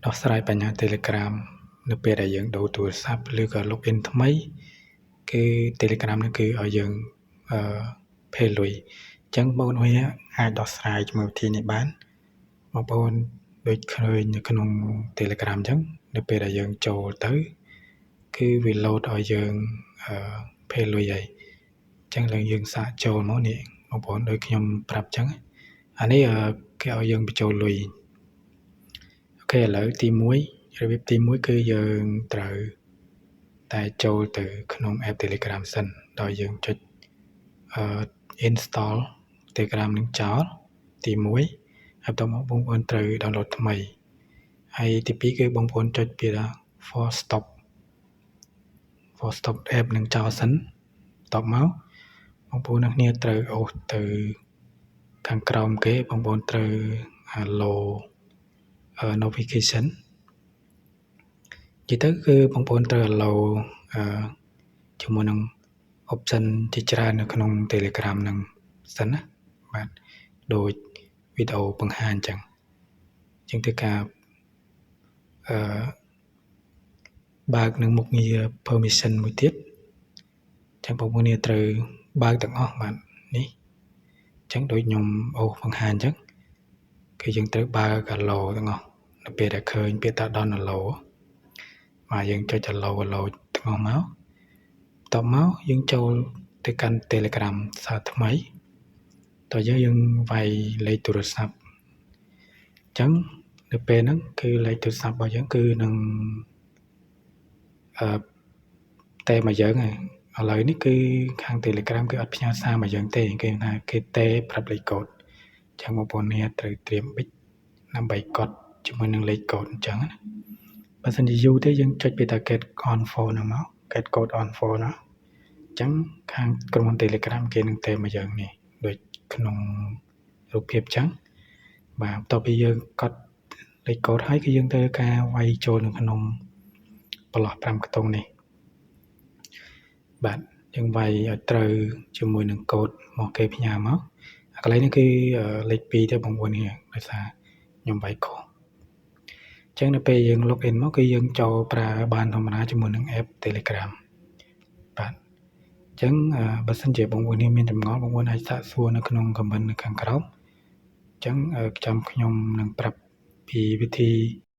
ដោះស្រាយបញ្ហា Telegram នៅពេលដែលយើងដូរទូរស័ព្ទឬក៏ login ថ្មីគឺ Telegram ហ្នឹងគឺឲ្យយើងpay លុយអញ្ចឹងបងប្អូនអាចដោះស្រាយជាមួយវិធីនេះបានបងប្អូនដូចឃើញនៅក្នុង Telegram អញ្ចឹងនៅពេលដែលយើងចូលទៅគឺវា load ឲ្យយើង pay លុយហើយអញ្ចឹងឡើងយើងសាកចូលមកនេះបងប្អូនដូចខ្ញុំប្រាប់អញ្ចឹងអានេះគេឲ្យយើងបញ្ចូលលុយអូខេឥឡូវទី1របៀបទី1គឺយើងត្រូវតែចូលទៅក្នុង app Telegram សិនដោយយើងចុចinstall Telegram នឹងចោលទី1ហើយបន្ទាប់មកបងប្អូនត្រូវ download ថ្មីហើយទី2គឺបងប្អូនចុចពី force stop app នឹងចោលសិនបន្ទាប់មកបងប្អូនអ្នកគ្នាត្រូវអូសទៅខាងក្រោមគេបងប្អូនត្រូវ allow notification និយាយទៅគឺបងប្អូនត្រូវ allow ជាមួយនឹង option ជាច្រើននៅក្នុង Telegram ហ្នឹងសិនណាបាទដូចវីដេអូបង្ហាញអញ្ចឹងធ្វើការបើកនឹងមុខងារ permission មួយទៀតអញ្ចឹងបងប្អូនត្រូវបើកទាំងអស់បាទនេះអញ្ចឹងដូចខ្ញុំអូសបង្ហាញអញ្ចឹងគឺយើងត្រូវបើក allow ទាំងអស់នៅពេលដែលឃើញពាក្យថា don't allow បាទយើងចុច allow ទាំងអស់មកបន្ទាប់មកយើងចូលទៅកាន់ Telegram សារថ្មីតើយើងវាយលេខទូរស័ព្ទអញ្ចឹងនៅពេលហ្នឹងគឺលេខទូរស័ព្ទរបស់យើងគឺនឹងតែមកយើងហើយឥឡូវនេះគឺខាង Telegram គឺអត់ផ្ញើសារមកយើងទេគេថាគេតែប្រាប់លេខកូដអញ្ចឹងបងប្អូនត្រូវត្រៀមប៊ិចដើម្បីកត់ជាមួយនឹងលេខកូដអញ្ចឹងណាបើសិនជាយូរទេយើងចុចពីតា get on phone ហ្នឹងមក get code on phone ណាអញ្ចឹងខាងក្រុមហ៊ុន Telegram គេនឹងតែមកយើងនេះដូចក្នុងរូបភាពអញ្ចឹងបាទបន្ទាប់ពីយើងកត់លេខកូដហើយគឺយើងត្រូវការវាយចូលនៅក្នុងប្រឡោះ5ខ្ទង់នេះបាទយើងវាយឲ្យត្រូវជាមួយនឹងកូដមកគេផ្ញើមកអាកន្លែងនេះគឺលេខ2ទេបងប្អូននេះដោយសារខ្ញុំវាយខុសអញ្ចឹងនៅពេលយើង login មកគឺយើងចូលប្រើបានធម្មតាជាមួយនឹង app Telegram បាទអញ្ចឹងបើសិនជាបងប្អូនមានចម្ងល់បងប្អូនអាចសាកសួរនៅក្នុង comment នៅខាងក្រោមអញ្ចឹងខ្ញុំនឹងប្រាប់ពីវិធី